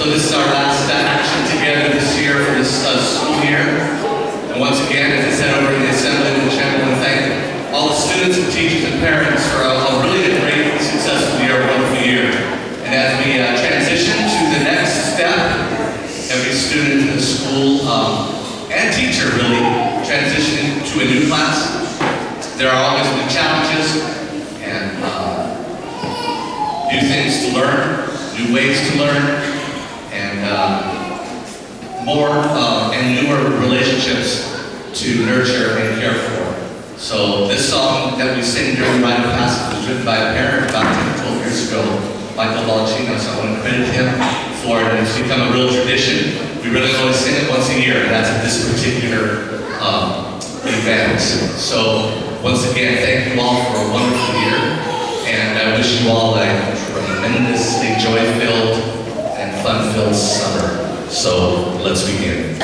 So this is our last action together this year for this school year. And once again, as I said over in the assembly in the chapel, I want to thank all the students and teachers and parents for a really great, successful year, a wonderful year. And as we transition to the next step, every student in the school and teacher really transitioning to a new class. There are always new challenges and new things to learn, new ways to learn, and more and newer relationships to nurture and care for. So this song that we sing during Rite class was written by a parent about 10, 12 years ago, Michael Balchino, so I want to credit him for it, and it's become a real tradition. We really only sing it once a year, and that's at this particular event. So once again, thank you all for a wonderful year, and I wish you all a tremendously joy-filled and fun-filled summer. So let's begin.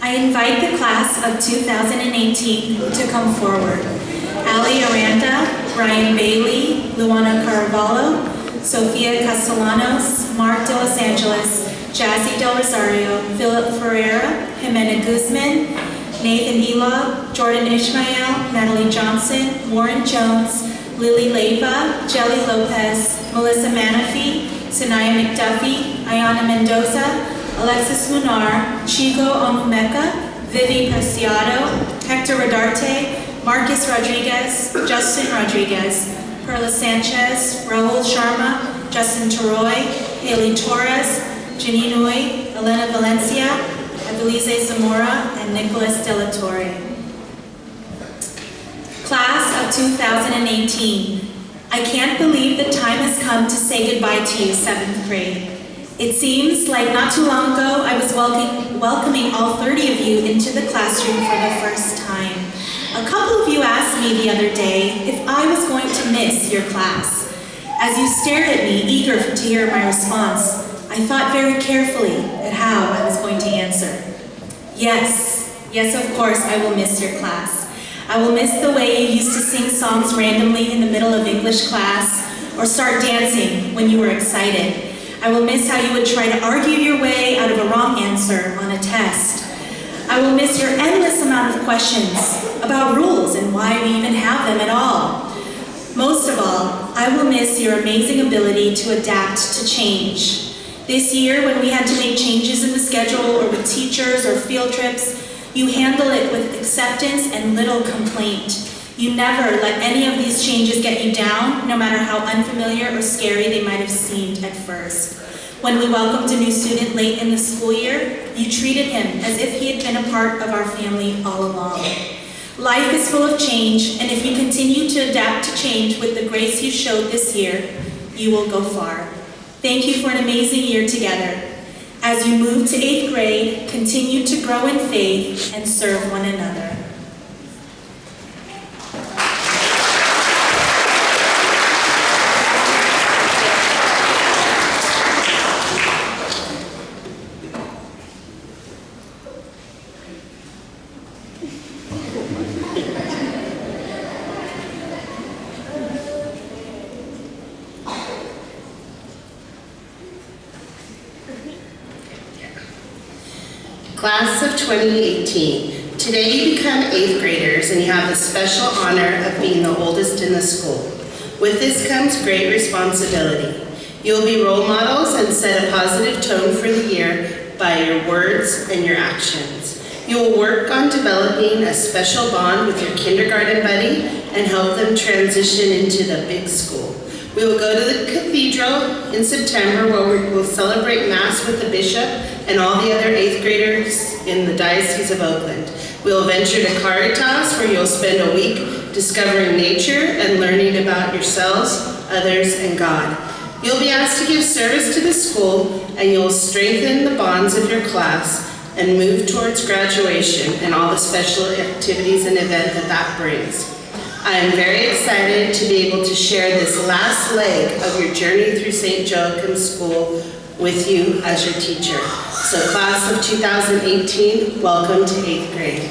I invite the class of 2018 to come forward. Ali Aranda, Ryan Bailey, Luana Caravallo, Sofia Castellanos, Mark de Los Angeles, Jazzy Del Rosario, Philip Ferreira, Jimena Guzman, Nathan Elog, Jordan Ishmael, Natalie Johnson, Warren Jones, Lily Leyva, Jelly Lopez, Melissa Manafee, Sanaya McDuffie, Ayana Mendoza, Alexis Munar, Chico Onumeka, Vivi Preciado, Hector Rodarte, Marcus Rodriguez, Justin Rodriguez, Perla Sanchez, Raul Sharma, Justin Teroy, Haley Torres, Janine Uy, Elena Valencia, Abelize Zamora, and Nicholas De La Torre. Class of 2018, I can't believe the time has come to say goodbye to you, 7th grade. It seems like not too long ago I was welcoming all 30 of you into the classroom for the first time. A couple of you asked me the other day if I was going to miss your class. As you stared at me, eager to hear my response, I thought very carefully at how I was going to answer. Yes, of course I will miss your class. I will miss the way you used to sing songs randomly in the middle of English class or start dancing when you were excited. I will miss how you would try to argue your way out of a wrong answer on a test. I will miss your endless amount of questions about rules and why we even have them at all. Most of all, I will miss your amazing ability to adapt to change. This year, when we had to make changes in the schedule or with teachers or field trips, you handle it with acceptance and little complaint. You never let any of these changes get you down, no matter how unfamiliar or scary they might have seemed at first. When we welcomed a new student late in the school year, you treated him as if he had been a part of our family all along. Life is full of change, and if you continue to adapt to change with the grace you showed this year, you will go far. Thank you for an amazing year together. As you move to 8th grade, continue to grow in faith and serve one another. Class of 2018, today you become 8th graders and you have the special honor of being the oldest in the school. With this comes great responsibility. You will be role models and set a positive tone for the year by your words and your actions. You will work on developing a special bond with your kindergarten buddy and help them transition into the big school. We will go to the cathedral in September where we will celebrate Mass with the bishop and all the other 8th graders in the Diocese of Oakland. We will venture to Caritas where you'll spend a week discovering nature and learning about yourselves, others, and God. You'll be asked to give service to the school and you'll strengthen the bonds of your class and move towards graduation and all the special activities and events that brings. I am very excited to be able to share this last leg of your journey through St. Joachim's School with you as your teacher. So class of 2018, welcome to 8th grade.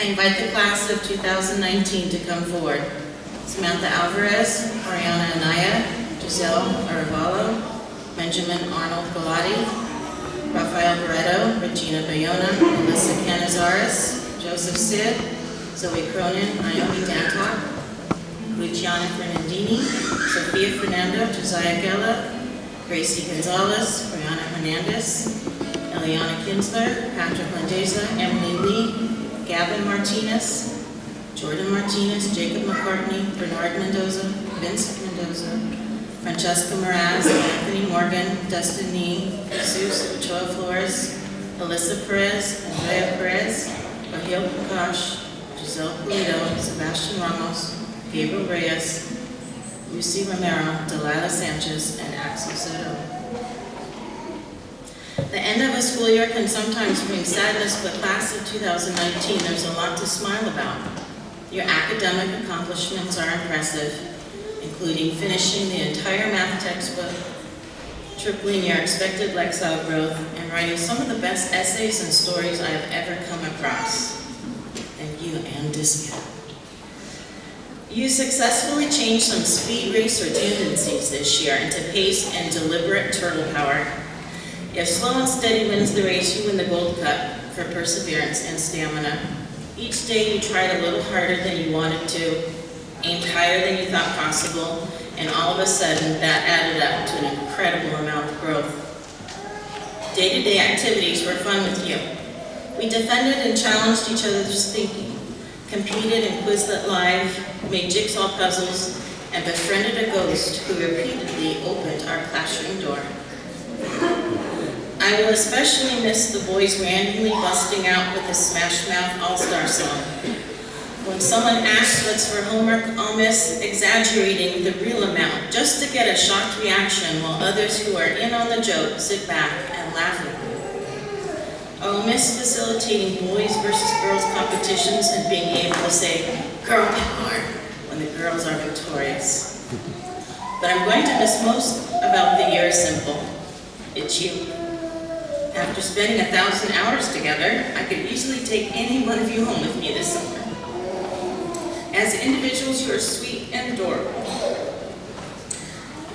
invite the class of 2019 to come forward. Samantha Alvarez, Ariana Anaya, Giselle Arevalo, Benjamin Arnold Galati, Rafael Barreto, Regina Bayona, Melissa Canizares, Joseph Sid, Zoe Cronin, Naomi Dantok, Luciana Fernandini, Sofia Fernando, Josiah Gella, Gracie Gonzalez, Brianna Hernandez, Eliana Kinsler, Patrick Landeza, Emily Lee, Gavin Martinez, Jordan Martinez, Jacob McCartney, Bernard Mendoza, Vincent Mendoza, Francesca Moraz, Anthony Morgan, Dustin Nghiem, Jesus Ochoa Flores, Alyssa Perez, Andrea Perez, Rahil Prakash, Giselle Pulido, Sebastian Ramos, Gabriel Reyes, Lucy Romero, Delilah Sanchez, and Axel Soto. The end of a school year can sometimes bring sadness, but class of 2019, there's a lot to smile about. Your academic accomplishments are impressive, including finishing the entire math textbook, tripling your expected Lexile growth, and writing some of the best essays and stories I have ever come across. Thank you, and Dustin. You successfully changed some speed racer tendencies this year into pace and deliberate turtle power. If slow and steady wins the race, you win the Gold Cup for perseverance and stamina. Each day you tried a little harder than you wanted to, aimed higher than you thought possible, and all of a sudden that added up to an incredible amount of growth. Day-to-day activities were fun with you. We defended and challenged each other's thinking, competed in Quizlet Live, made jigsaw puzzles, and befriended a ghost who repeatedly opened our classroom door. I will especially miss the boys randomly busting out with the Smash Mouth All-Star song. When someone asks what's for homework, I'll miss exaggerating the real amount just to get a shocked reaction while others who are in on the joke sit back and laugh at me. I will miss facilitating boys versus girls competitions and being able to say, "Girl power," when the girls are victorious. But I'm going to miss most about the year is simple. It's you. After spending 1,000 hours together, I could easily take any one of you home with me this summer. As individuals, you are sweet and adorable.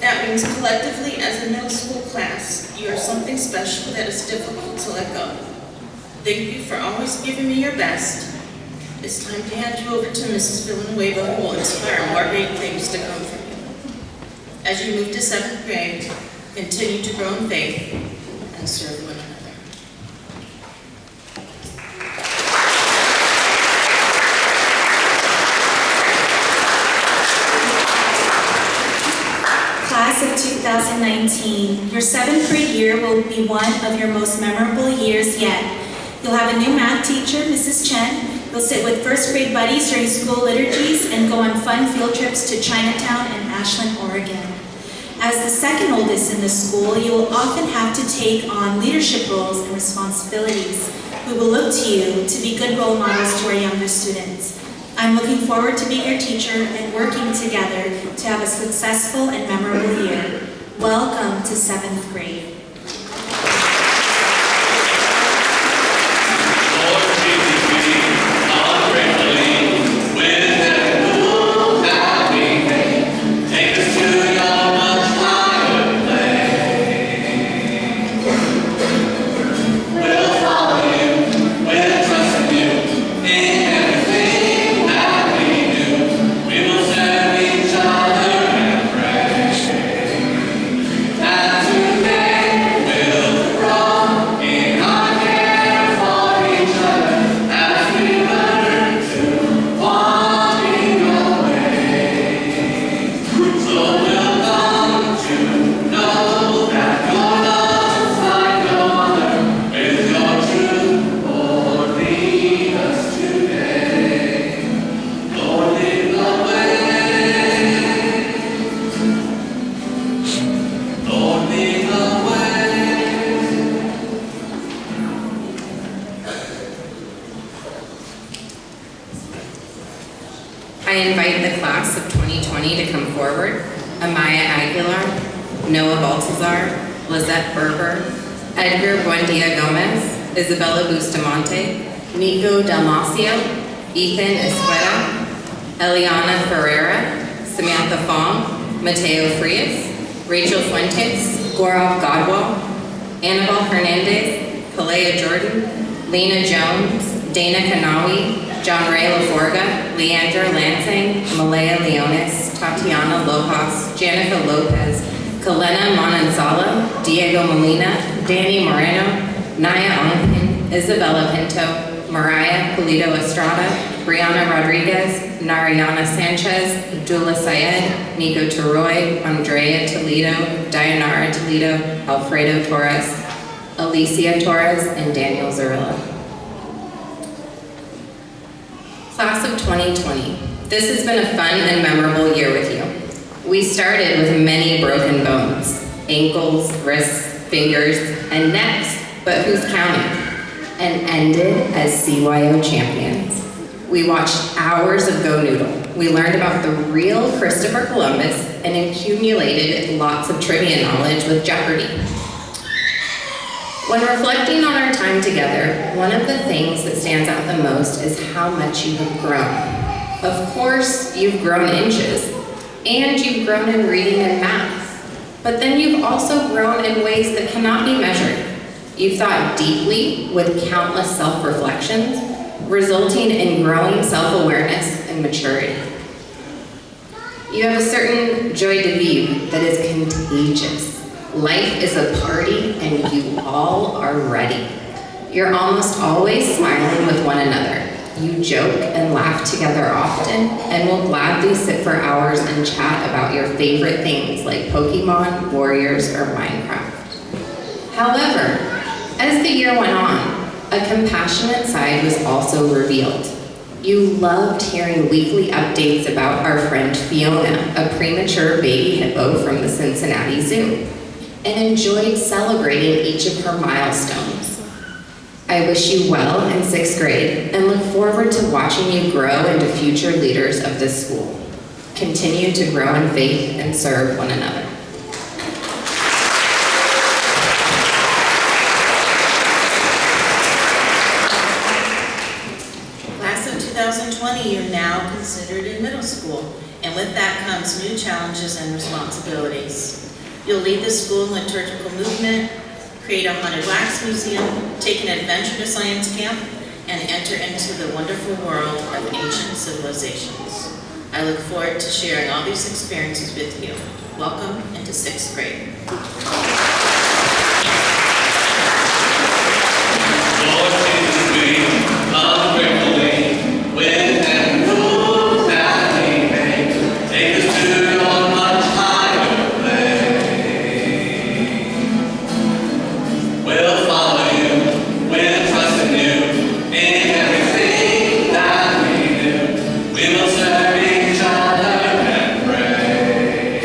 That means collectively, as a middle school class, you are something special that is difficult to let go. Thank you for always giving me your best. It's time to hand you over to Mrs. Villanueva, who will inspire more great things to come from you. As you move to 7th grade, continue to grow in faith and serve one another. Class of 2019, your 7th grade year will be one of your most memorable years yet. You'll have a new math teacher, Mrs. Chen. You'll sit with 1st grade buddies during school liturgies and go on fun field trips to Chinatown and Ashland, Oregon. As the second oldest in the school, you will often have to take on leadership roles and responsibilities. We will look to you to be good role models to our younger students. I'm looking forward to being your teacher and working together to have a successful and memorable year. Welcome to 7th grade. Lord Jesus, we come gratefully with the rule that we make. Take us to your much higher place. We'll follow you, we'll trust in you in everything that we do. We will serve each other and pray. And today we'll grow in our care for each other as we learn to walk in your ways. So we'll come to know that your love is like no other. With your truth, Lord, lead us today. Lord, lead the way. Lord, lead the way. I invite the class of 2020 to come forward. Amaya Aguilar, Noah Baltazar, Lizette Berber, Edgar Buendia Gomez, Isabella Bustamante, Nico Dalmacio, Ethan Esqueda, Eliana Ferreira, Samantha Fong, Mateo Frias, Rachel Fuentes, Gaurav Godwal, Annabelle Hernandez, Kalea Jordan, Lena Jones, Dana Kanawi, John Ray LaForga, Leandra Lansing, Malaya Leonis, Tatiana Lojas, Janica Lopez, Kalena Manansala, Diego Molina, Danny Moreno, Naya Ongpin, Isabella Pinto, Mariah Pulido Estrada, Brianna Rodriguez, Nariana Sanchez, Abdullah Syed, Nico Teroy, Andrea Toledo, Dayanara Toledo, Alfredo Torres, Alicia Torres, and Daniel Zarilla. Class of 2020. This has been a fun and memorable year with you. We started with many broken bones, ankles, wrists, fingers, and necks, but who's counting? And ended as CYO champions. We watched hours of Go Noodle. We learned about the real Christopher Columbus and accumulated lots of trivia knowledge with Jeopardy! When reflecting on our time together, one of the things that stands out the most is how much you have grown. Of course, you've grown inches, and you've grown in reading and math, but then you've also grown in ways that cannot be measured. You've thought deeply with countless self-reflections, resulting in growing self-awareness and maturity. You have a certain joie de vivre that is contagious. Life is a party and you all are ready. You're almost always smiling with one another. You joke and laugh together often and will gladly sit for hours and chat about your favorite things like Pokemon, Warriors, or Minecraft. However, as the year went on, a compassionate side was also revealed. You loved hearing weekly updates about our friend Fiona, a premature baby hippo from the Cincinnati Zoo, and enjoyed celebrating each of her milestones. I wish you well in 6th grade and look forward to watching you grow into future leaders of this school. Continue to grow in faith and serve one another. Class of 2020, you're now considered in middle school, and with that comes new challenges and responsibilities. You'll lead the school in liturgical movement, create a haunted wax museum, take an adventure to science camp, and enter into the wonderful world of ancient civilizations. I look forward to sharing all these experiences with you. Welcome into 6th grade. Lord Jesus, we come gratefully with and move that we may take us to your much higher place. We'll follow you, we'll trust in you, in everything that we do. We will serve each other and pray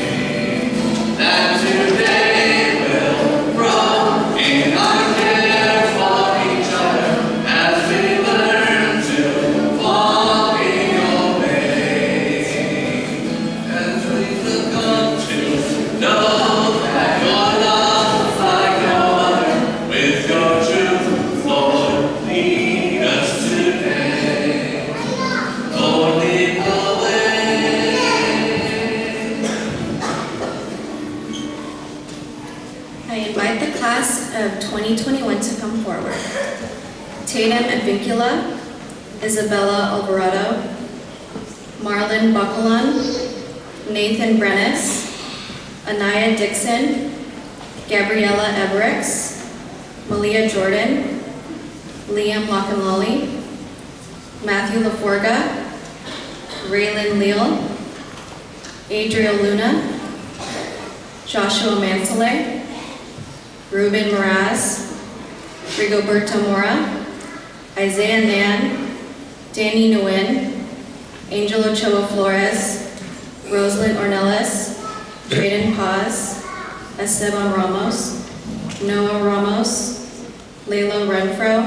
that today will grow in our care for each other as we learn to walk in your ways. As we look up to know that your love is like no other, with your truth, Lord, lead us today. Lord, lead the way. I invite the class of 2021 to come forward. Tatum Advincula, Isabella Alvarado, Marlon Bacalon, Nathan Brennis, Anaya Dixon, Gabriella Everix, Malia Jordan, Liam Lockenlolly, Matthew LaForga, Raylan Leal, Adriel Luna, Joshua Mansale, Ruben Moraz, Rigoberto Mora, Isaiah Nan, Danny Nguyen, Angel Ochoa Flores, Rosalind Ornelas, Drayden Paz, Esteban Ramos, Noah Ramos, Layla Renfro,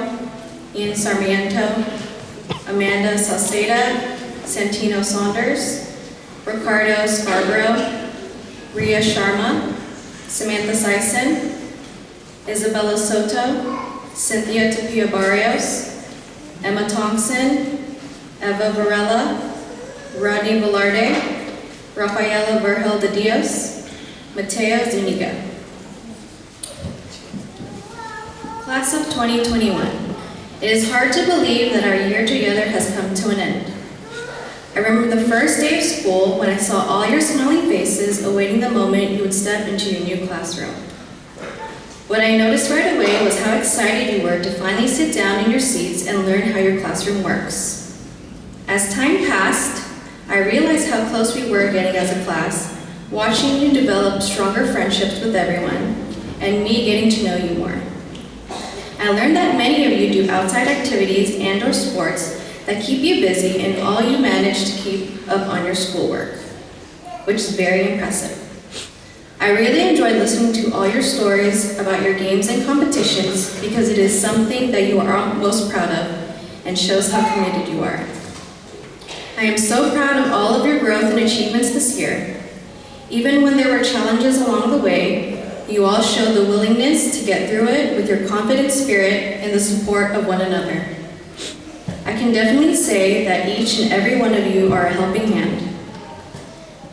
Ian Sarmiento, Amanda Salceda, Santino Saunders, Ricardo Scarborough, Ria Sharma, Samantha Sison, Isabella Soto, Cynthia Tapia Barrios, Emma Thompson, Eva Varela, Rodney Velarde, Rafaela Vergel de Dios, Mateo Zuniga. Class of 2021. It is hard to believe that our year together has come to an end. I remember the first day of school when I saw all your smiling faces awaiting the moment you would step into your new classroom. What I noticed right away was how excited you were to finally sit down in your seats and learn how your classroom works. As time passed, I realized how close we were getting as a class, watching you develop stronger friendships with everyone, and me getting to know you more. I learned that many of you do outside activities and/or sports that keep you busy, and all you manage to keep up on your schoolwork, which is very impressive. I really enjoyed listening to all your stories about your games and competitions because it is something that you are most proud of and shows how committed you are. I am so proud of all of your growth and achievements this year. Even when there were challenges along the way, you all showed the willingness to get through it with your confident spirit and the support of one another. I can definitely say that each and every one of you are a helping hand.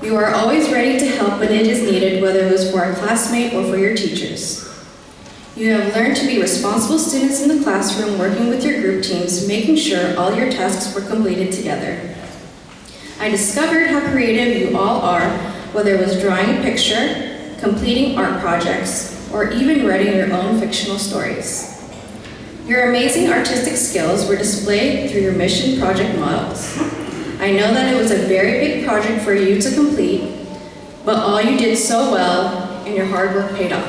You are always ready to help when it is needed, whether it was for a classmate or for your teachers. You have learned to be responsible students in the classroom, working with your group teams, making sure all your tasks were completed together. I discovered how creative you all are, whether it was drawing a picture, completing art projects, or even writing your own fictional stories. Your amazing artistic skills were displayed through your mission project models. I know that it was a very big project for you to complete, but all you did so well and your hard work paid off.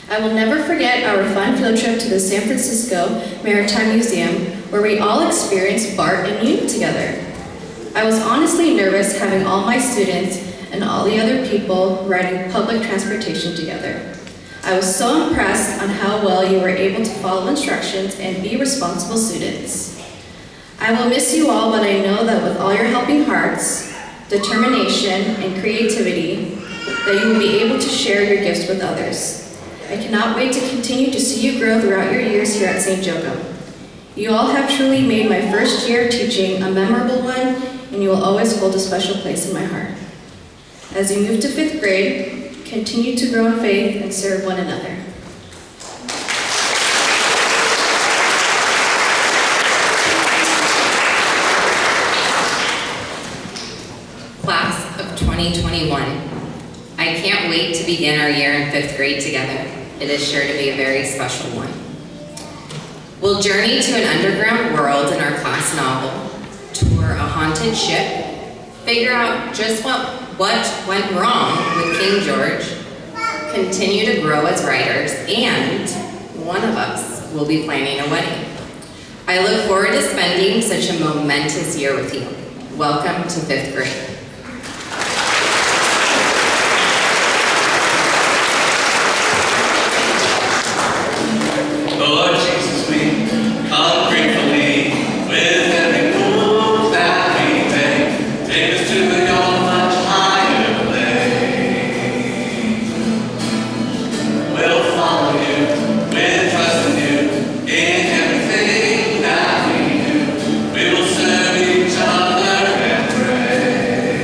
I will never forget our fun field trip to the San Francisco Maritime Museum, where we all experienced BART and UNIT together. I was honestly nervous having all my students and all the other people riding public transportation together. I was so impressed on how well you were able to follow instructions and be responsible students. I will miss you all, but I know that with all your helping hearts, determination, and creativity, that you will be able to share your gifts with others. I cannot wait to continue to see you grow throughout your years here at St. Joachim. You all have truly made my first year of teaching a memorable one, and you will always hold a special place in my heart. As you move to 5th grade, continue to grow in faith and serve one another. Class of 2021. I can't wait to begin our year in 5th grade together. It is sure to be a very special one. We'll journey to an underground world in our class novel, tour a haunted ship, figure out just what went wrong with King George, continue to grow as writers, and one of us will be planning a wedding. I look forward to spending such a momentous year with you. Welcome to 5th grade. Lord Jesus, we come gratefully with every move that we make. Take us to your much higher place. We'll follow you with trust in you in everything that we do. We will serve each other and pray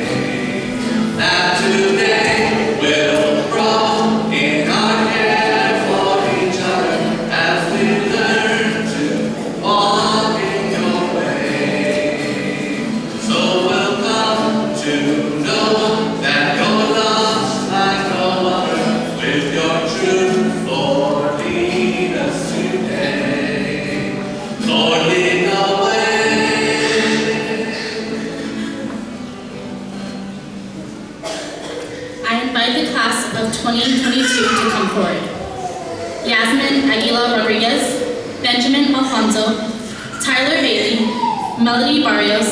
that today we'll grow in our care for each other as we learn to walk in your way. So we'll come to know that your love's like no other. With your truth, Lord, lead us today. Lord, lead the way. I invite the class of 2022 to come forward. Yasmin Aguilar Rodriguez, Benjamin Alfonso, Tyler Bailey, Melody Barrios,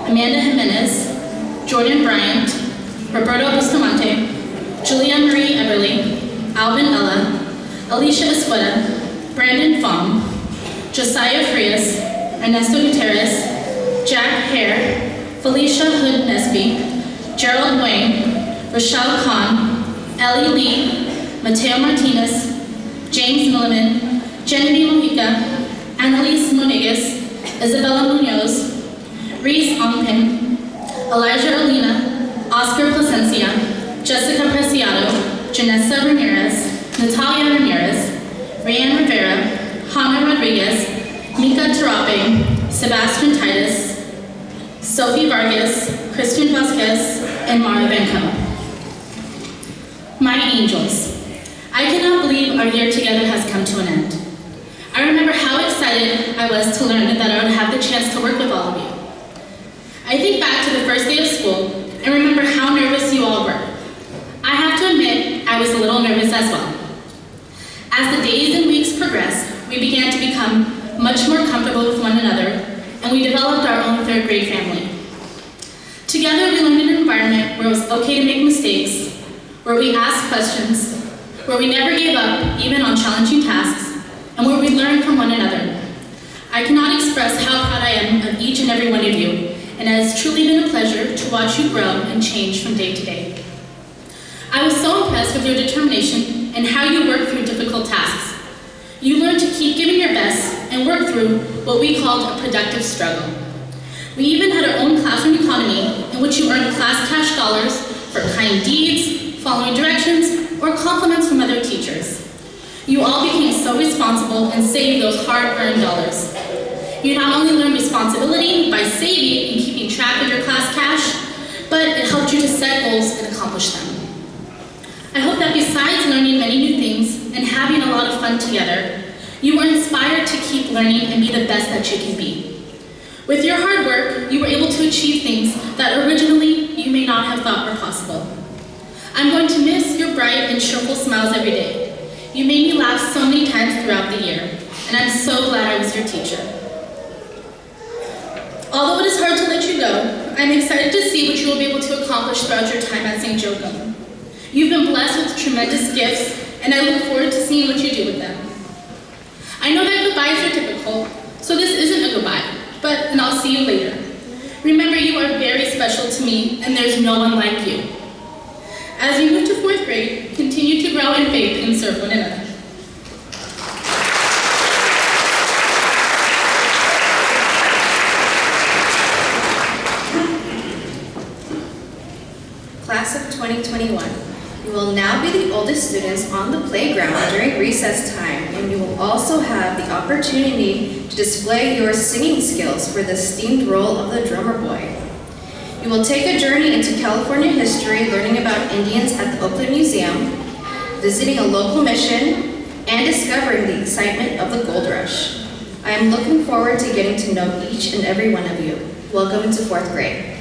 Amanda Jimenez, Jordan Bryant, Roberto Bustamante, Julia Marie Everly, Alvin Ella, Alicia Escueda, Brandon Fong, Josiah Frias, Ernesto Gutierrez, Jack Hare, Felicia Hood Nesby, Gerald Wayne, Rochelle Kahn, Ellie Lee, Mateo Martinez, James Milliman, Genevieve Mojica, Annalise Moniguez, Isabella Munoz, Reese Ongpin, Elijah Olina, Oscar Plasencia, Jessica Preciado, Janessa Ramirez, Natalia Ramirez, Rayanne Rivera, Hannah Rodriguez, Mika Tarape, Sebastian Titus, Sophie Vargas, Christian Vasquez, and Mara Benko. My angels, I cannot believe our year together has come to an end. I remember how excited I was to learn that I would have the chance to work with all of you. I think back to the first day of school and remember how nervous you all were. I have to admit, I was a little nervous as well. As the days and weeks progressed, we began to become much more comfortable with one another, and we developed our own third grade family. Together, we learned in an environment where it was okay to make mistakes, where we asked questions, where we never gave up, even on challenging tasks, and where we learned from one another. I cannot express how proud I am of each and every one of you, and it has truly been a pleasure to watch you grow and change from day to day. I was so impressed with your determination and how you work through difficult tasks. You learned to keep giving your best and work through what we called a productive struggle. We even had our own classroom economy in which you earned class cash dollars for kind deeds, following directions, or compliments from other teachers. You all became so responsible and saved those hard-earned dollars. You not only learned responsibility by saving and keeping track of your class cash, but it helped you to set goals and accomplish them. I hope that besides learning many new things and having a lot of fun together, you were inspired to keep learning and be the best that you can be. With your hard work, you were able to achieve things that originally you may not have thought were possible. I'm going to miss your bright and cheerful smiles every day. You made me laugh so many times throughout the year, and I'm so glad I was your teacher. Although it is hard to let you go, I'm excited to see what you will be able to accomplish throughout your time at St. Joachim. You've been blessed with tremendous gifts, and I look forward to seeing what you do with them. I know that goodbyes are difficult, so this isn't a goodbye, and I'll see you later. Remember, you are very special to me, and there's no one like you. As you move to 4th grade, continue to grow in faith and serve one another. Class of 2021. You will now be the oldest students on the playground during recess time, and you will also have the opportunity to display your singing skills for the esteemed role of the drummer boy. You will take a journey into California history, learning about Indians at the Oakland Museum, visiting a local mission, and discovering the excitement of the gold rush. I am looking forward to getting to know each and every one of you. Welcome to 4th grade.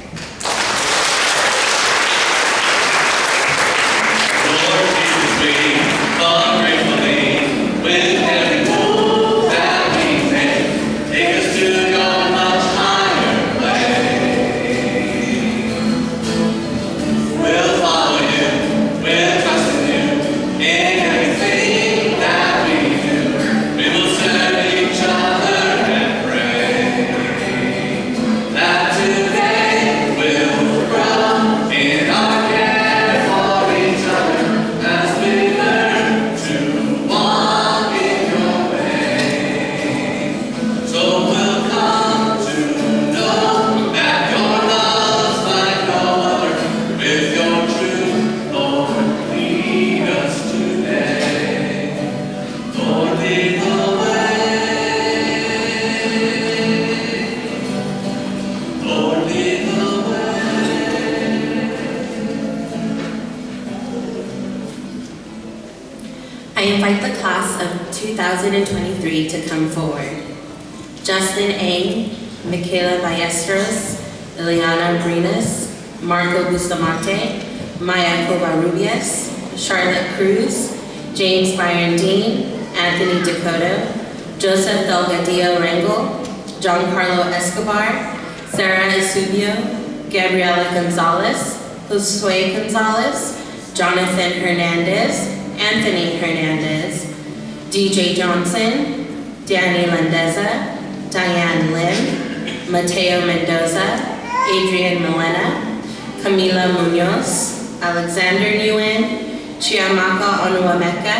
I invite the class of 2023 to come forward. Justin A., Michaela Ballesteros, Ileana Brinas, Marco Bustamante, Maya Covarrubias, Charlotte Cruz, James Byron Dean, Anthony Dakota, Joseph Delgadillo Rangel, Giancarlo Escobar, Sarah Esubio, Gabriela Gonzalez, Josue Gonzalez, Jonathan Hernandez, Anthony Hernandez, DJ Johnson, Danny Landeza, Diane Lim, Mateo Mendoza, Adrian Milena, Camila Munoz, Alexander Nguyen, Chiamaka Onuameka,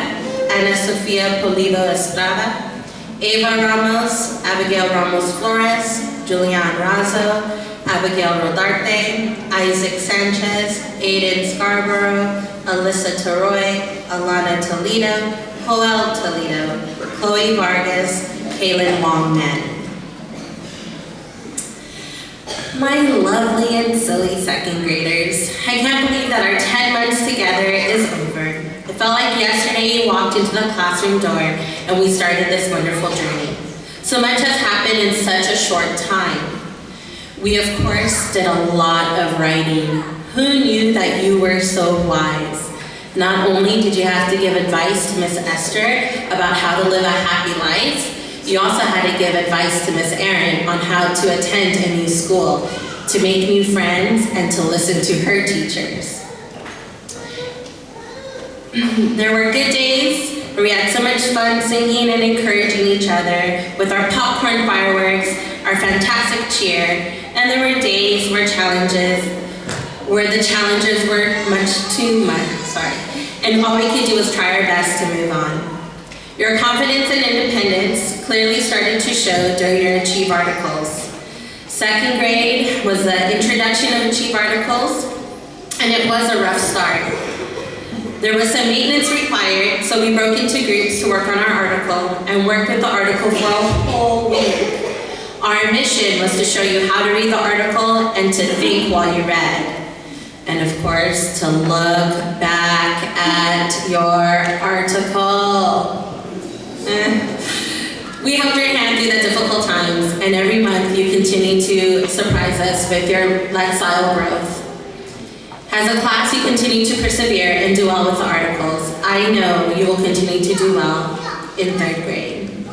Ana Sofia Polido Estrada, Ava Ramos, Abigail Ramos Flores, Julian Razo, Abigail Rodarte, Isaac Sanchez, Aiden Scarborough, Alyssa Taroy, Alana Toledo, Joel Toledo, Chloe Vargas, Kaylin Wongman. My lovely and silly second graders, I can't believe that our 10 months together is over. It felt like yesterday you walked into the classroom door and we started this wonderful journey. So much has happened in such a short time. We, of course, did a lot of writing. Who knew that you were so wise? Not only did you have to give advice to Miss Esther about how to live a happy life, you also had to give advice to Miss Erin on how to attend a new school, to make new friends, and to listen to her teachers. There were good days where we had so much fun singing and encouraging each other with our popcorn fireworks, our fantastic cheer, and there were days where the challenges were too much, and all we could do was try our best to move on. Your confidence and independence clearly started to show during your Achieve articles. Second grade was the introduction of Achieve articles, and it was a rough start. There was some maintenance required, so we broke into groups to work on our article and worked with the article for a whole week. Our mission was to show you how to read the article and to think while you read. And of course, to look back at your article. We held your hand through the difficult times, and every month you continue to surprise us with your lifestyle growth. As a class, you continue to persevere and do well with the articles. I know you will continue to do well in third grade.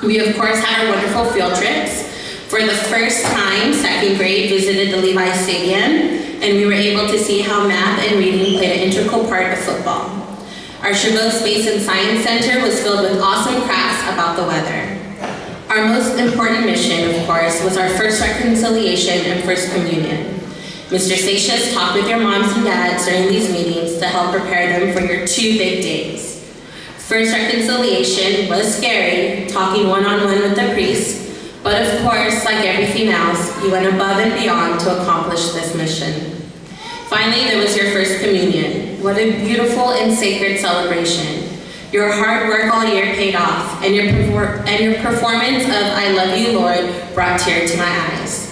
We, of course, had our wonderful field trips. For the first time, second grade visited the Levi Stadium, and we were able to see how math and reading played an integral part of football. Our Chabot Space and Science Center was filled with awesome crafts about the weather. Our most important mission, of course, was our first reconciliation and first communion. Mr. Satius talked with your moms and dads during these meetings to help prepare them for your 2 big days. First reconciliation was scary, talking one-on-one with the priest, but of course, like everything else, you went above and beyond to accomplish this mission. Finally, there was your first communion. What a beautiful and sacred celebration. Your hard work all year paid off, and your performance of I Love You, Lord brought tears to my eyes.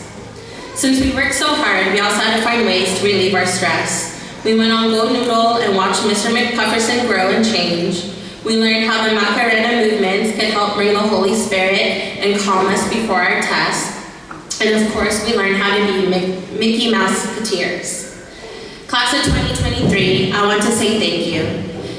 Since we worked so hard, we also had to find ways to relieve our stress. We went on Go Noodle and watched Mr. McPufferson grow and change. We learned how the Macarena movements could help bring the Holy Spirit and calm us before our tests. And of course, we learned how to be Mickey Mouseketeers. Class of 2023, I want to say thank you.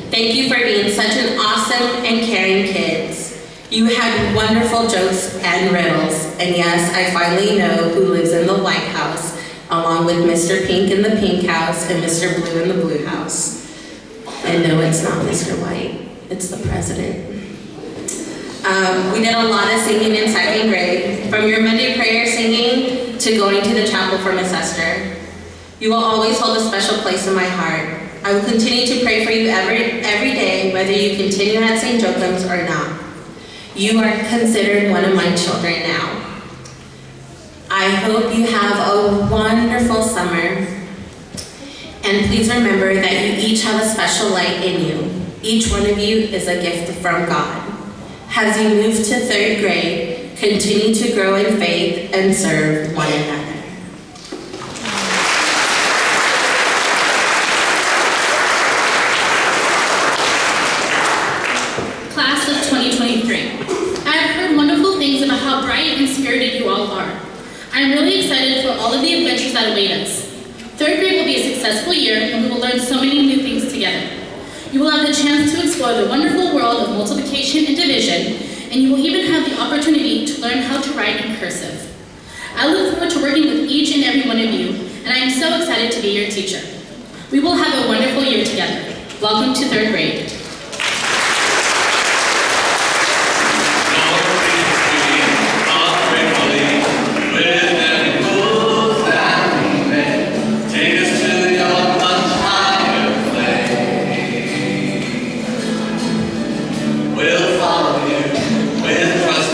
Thank you for being such an awesome and caring kids. You had wonderful jokes and riddles, and yes, I finally know who lives in the White House, along with Mr. Pink in the Pink House and Mr. Blue in the Blue House. And no, it's not Mr. White, it's the president. We did a lot of singing in second grade, from your Monday prayer singing to going to the chapel for Miss Esther. You will always hold a special place in my heart. I will continue to pray for you every day, whether you continue at St. Joachim's or not. You are considered one of my children now. I hope you have a wonderful summer. And please remember that you each have a special light in you. Each one of you is a gift from God. As you move to third grade, continue to grow in faith and serve one another. Class of 2023. I've heard wonderful things about how bright and spirited you all are. I'm really excited for all of the adventures that await us. Third grade will be a successful year, and we will learn so many new things together. You will have the chance to explore the wonderful world of multiplication and division, and you will even have the opportunity to learn how to write in cursive. I look forward to working with each and every one of you, and I am so excited to be your teacher. We will have a wonderful year together. Welcome to third grade. We'll follow you with trust.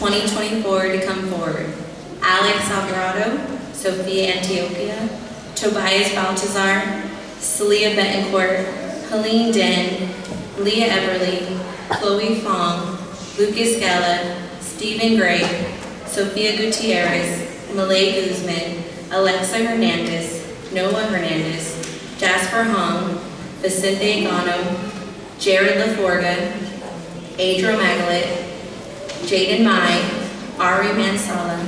2024 to come forward. Alex Alvarado, Sophia Antioquia, Tobias Baltazar, Celia Betancourt, Helene Den, Leah Everly, Chloe Fong, Lucas Gala, Stephen Gray, Sofia Gutierrez, Malay Guzman, Alexa Hernandez, Noah Hernandez, Jasper Hong, Vicente Gano, Jared LaForga, Adro Magalit, Jaden Mai, Ari Mansala,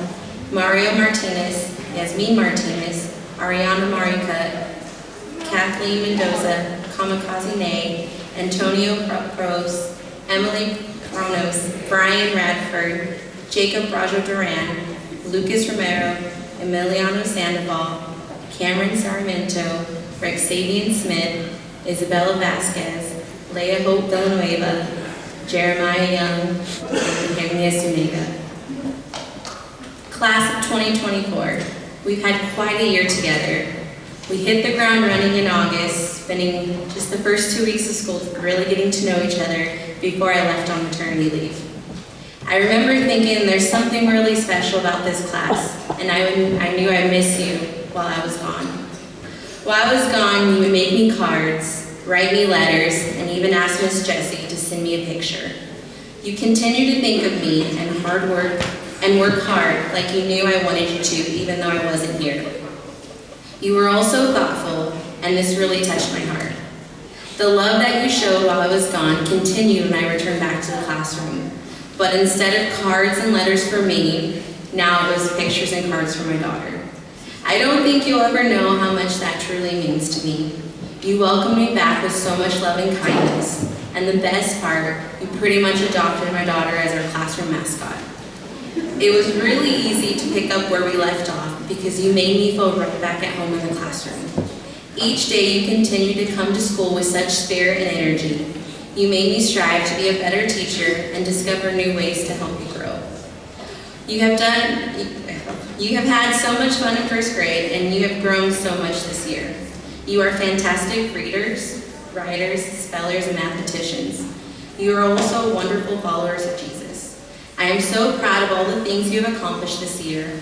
Mario Martinez, Yasmin Martinez, Ariana Maricut, Kathleen Mendoza, Kamikaze Nay, Antonio Pros, Emily Kronos, Brian Radford, Jacob Rajo Duran, Lucas Romero, Emiliano Sandoval, Cameron Sarmiento, Rexavian Smith, Isabella Vasquez, Leah Hope Villanueva, Jeremiah Young, and Agnes Zuniga. Class of 2024, we've had quite a year together. We hit the ground running in August, spending just the first 2 weeks of school really getting to know each other before I left on maternity leave. I remember thinking there's something really special about this class, and I knew I'd miss you while I was gone. While I was gone, you would make me cards, write me letters, and even ask Miss Jessie to send me a picture. You continue to think of me and work hard like you knew I wanted you to, even though I wasn't here. You were also thoughtful, and this really touched my heart. The love that you showed while I was gone continued when I returned back to the classroom. But instead of cards and letters for me, now it was pictures and cards for my daughter. I don't think you'll ever know how much that truly means to me. You welcomed me back with so much love and kindness. And the best part, you pretty much adopted my daughter as our classroom mascot. It was really easy to pick up where we left off because you made me feel right back at home in the classroom. Each day you continued to come to school with such spirit and energy. You made me strive to be a better teacher and discover new ways to help you grow. You have had so much fun in first grade, and you have grown so much this year. You are fantastic readers, writers, spellers, and mathematicians. You are also wonderful followers of Jesus. I am so proud of all the things you have accomplished this year.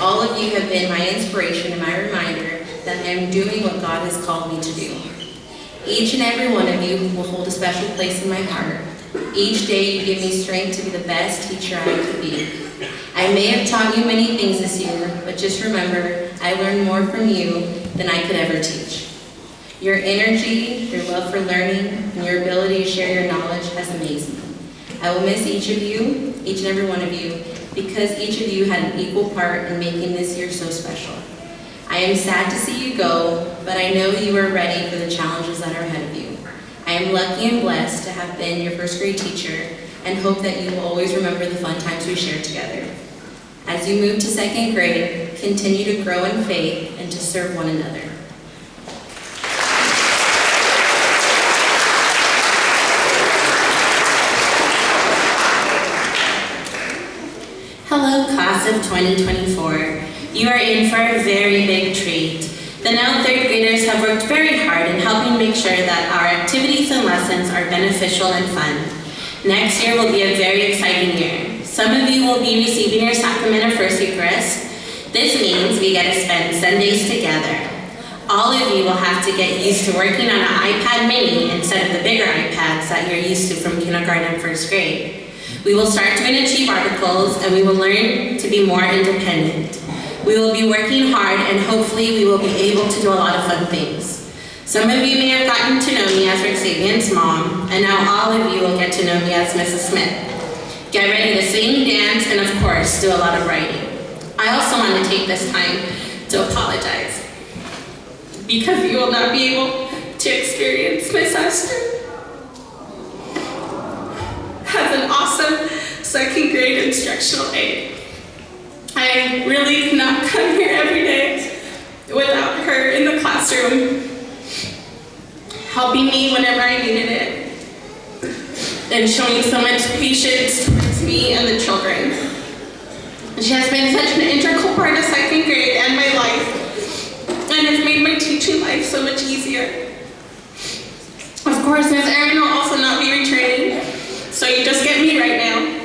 All of you have been my inspiration and my reminder that I am doing what God has called me to do. Each and every one of you will hold a special place in my heart. Each day you give me strength to be the best teacher I could be. I may have taught you many things this year, but just remember, I learned more from you than I could ever teach. Your energy, your love for learning, and your ability to share your knowledge is amazing. I will miss each of you, each and every one of you, because each of you had an equal part in making this year so special. I am sad to see you go, but I know you are ready for the challenges that are ahead of you. I am lucky and blessed to have been your first grade teacher and hope that you will always remember the fun times we shared together. As you move to second grade, continue to grow in faith and to serve one another. Hello, class of 2024. You are in for a very big treat. The now third graders have worked very hard in helping make sure that our activities and lessons are beneficial and fun. Next year will be a very exciting year. Some of you will be receiving your sacrament of First Eucharist. This means we get to spend Sundays together. All of you will have to get used to working on an iPad mini instead of the bigger iPads that you're used to from kindergarten and first grade. We will start doing Achieve articles, and we will learn to be more independent. We will be working hard, and hopefully we will be able to do a lot of fun things. Some of you may have gotten to know me as Rexavian's mom, and now all of you will get to know me as Mrs. Smith. Get ready to sing, dance, and of course, do a lot of writing. I also want to take this time to apologize, because you will not be able to experience my sister as an awesome second grade instructional aide. I really could not come here every day without her in the classroom, helping me whenever I needed it, and showing so much patience towards me and the children. She has been such an integral part of second grade and my life, and has made my teaching life so much easier. Of course, Ms. Erin will also not be returning, so you just get me right now.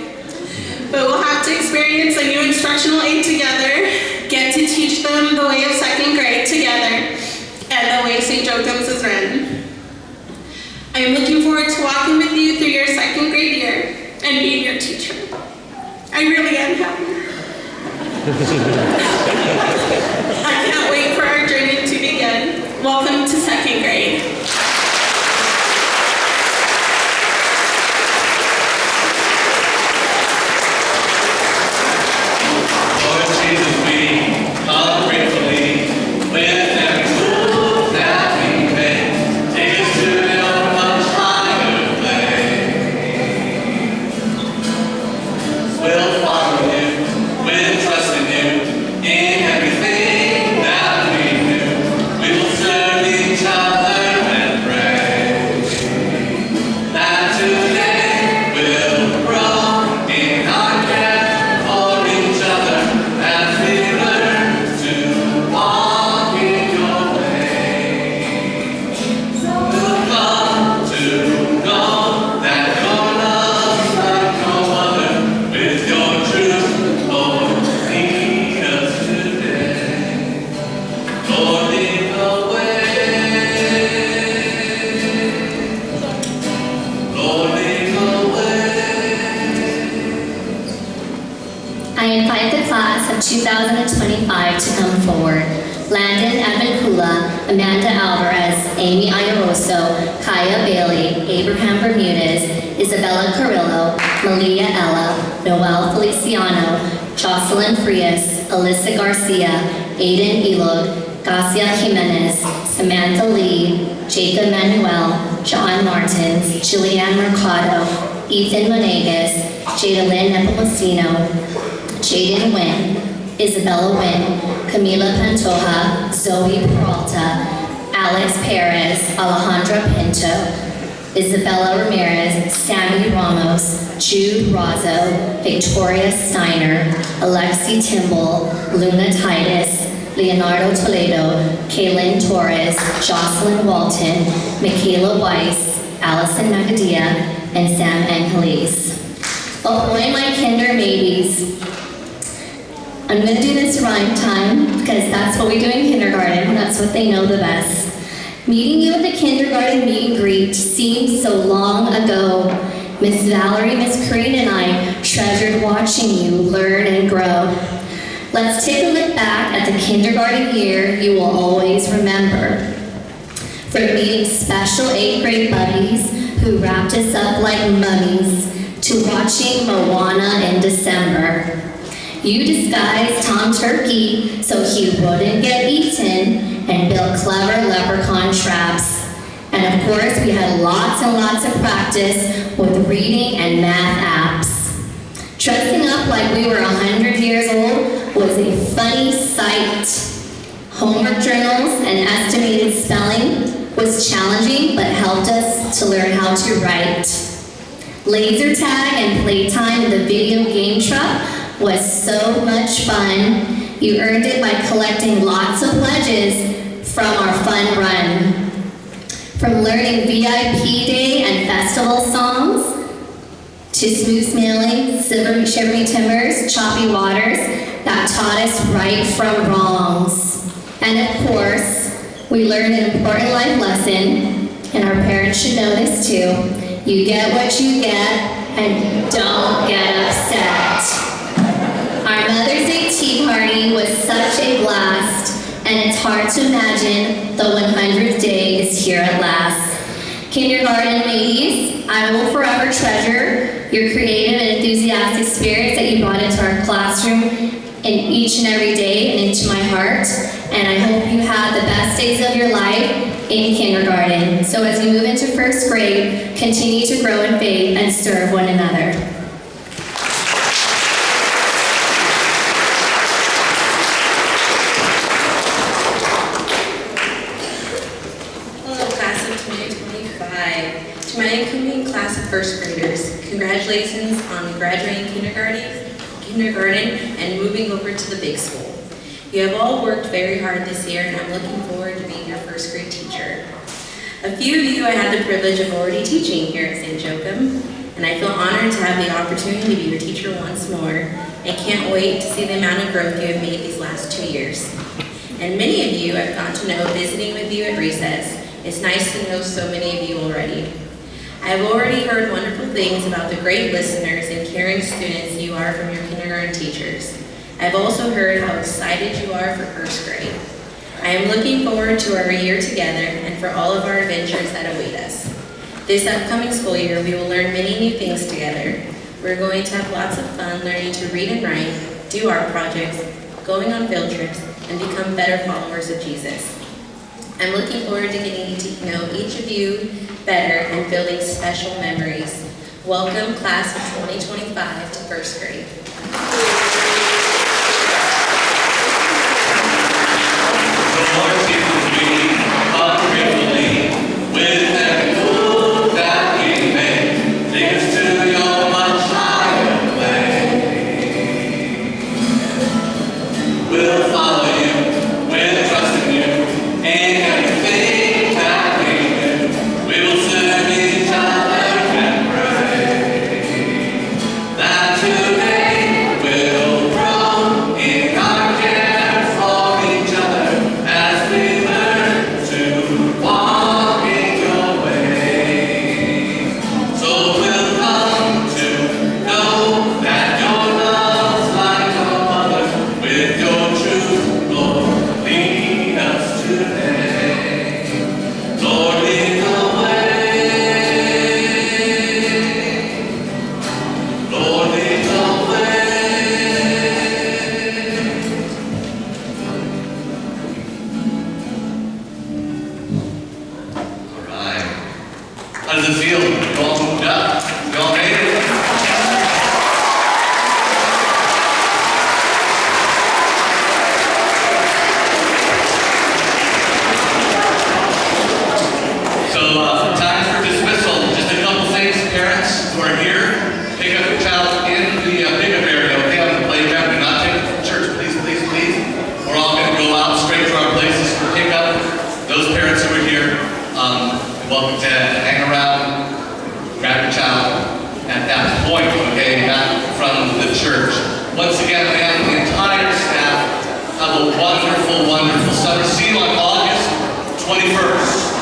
But we'll have to experience a new instructional aid together, get to teach them the way of second grade together, and the way St. Joachim's is written. I am looking forward to walking with you through your second grade year and being your teacher. I really am happy. I can't wait for our journey to begin. Welcome to second grade. Lord Jesus, we come gratefully with every tool that we make. Take us to your much higher place. We'll follow you, we'll trust in you, in everything that we do. We will serve each other and pray that today we'll grow in our care for each other as we learn to walk in your way. We'll come to know that your love's like no other. With your truth, Lord, lead us today. Lord, lead the way. Lord, lead the way. I invite the class of 2025 to come forward. Landon Avancula, Amanda Alvarez, Amy Ayaroso, Kaya Bailey, Abraham Bermudez, Isabella Carrillo, Malia Ella, Noel Feliciano, Jocelyn Frias, Alyssa Garcia, Aiden Elog, Garcia Jimenez, Samantha Lee, Jacob Manuel, John Martins, Julianne Mercado, Ethan Monegas, Jada Lynn Nepomuceno, Jaden Wynn, Isabella Wynn, Camila Pantoja, Zoe Peralta, Alex Perez, Alejandra Pinto, Isabella Ramirez, Sammy Ramos, Jude Razzo, Victoria Steiner, Alexi Timble, Luna Titus, Leonardo Toledo, Kaylin Torres, Jocelyn Walton, Michaela Weiss, Allison Magadia, and Sam Angeles. Ahoy, my kinder maybes. I'm gonna do this rhyme time because that's what we do in kindergarten. That's what they know the best. Meeting you at the kindergarten meet and greet seemed so long ago. Miss Valerie, Miss Crean, and I treasured watching you learn and grow. Let's take a look back at the kindergarten year you will always remember. From meeting special 8th grade buddies who wrapped us up like mummies to watching Moana in December. You disguised Tom Turkey so he wouldn't get eaten and built clever leprechaun traps. And of course, we had lots and lots of practice with reading and math apps. Dressing up like we were 100 years old was a funny sight. Homework journals and estimated spelling was challenging but helped us to learn how to write. Laser tag and playtime in the video game truck was so much fun. You earned it by collecting lots of pledges from our fun run. From learning VIP Day and festival songs, to smooth smelling, shivery timbers, choppy waters that taught us right from wrongs. And of course, we learned an important life lesson, and our parents should know this too. You get what you get, and don't get upset. Our Mother's Day tea party was such a blast, and it's hard to imagine the 100th day is here at last. Kindergarten ladies, I will forever treasure your creative and enthusiastic spirits that you brought into our classroom in each and every day and into my heart. And I hope you had the best days of your life in kindergarten. So as you move into first grade, continue to grow in faith and serve one another. Hello, class of 2025. To my incoming class of first graders, congratulations on graduating kindergarten and moving over to the big school. You have all worked very hard this year, and I'm looking forward to being your first grade teacher. A few of you I had the privilege of already teaching here at St. Joachim, and I feel honored to have the opportunity to be your teacher once more. I can't wait to see the amount of growth you have made these last 2 years. And many of you I've gotten to know visiting with you at recess. It's nice to know so many of you already. I've already heard wonderful things about the great listeners and caring students you are from your kindergarten teachers. I've also heard how excited you are for first grade. I am looking forward to our year together and for all of our adventures that await us. This upcoming school year, we will learn many new things together. We're going to have lots of fun learning to read and write, do art projects, going on field trips, and become better followers of Jesus. I'm looking forward to getting to know each of you better and building special memories. Welcome, class of 2025, to first grade. The Lord be with me, ungratefully, with every move that we make. Take us to your much higher way. We'll follow you, we'll trust in you, and everything that we do. We will serve each other and pray that today we'll grow in our care for each other as we learn to walk in your way. So we'll come to know that your love's like a mother with your truth, Lord, lead us today. Lord, lead the way. Lord, lead the way. All right. How does it feel? You all moved up? You all made it? So, time for dismissal. Just a couple things, parents who are here. Pick up your child in the pickup area, okay, on the playground. Do not take it from church, please, please, please. We're all going to go out straight to our places for pickup. Those parents who are here, you're welcome to hang around, grab your child at that point, okay, not from the church. Once again, man, the entire staff, have a wonderful, wonderful summer. See you on August 21st.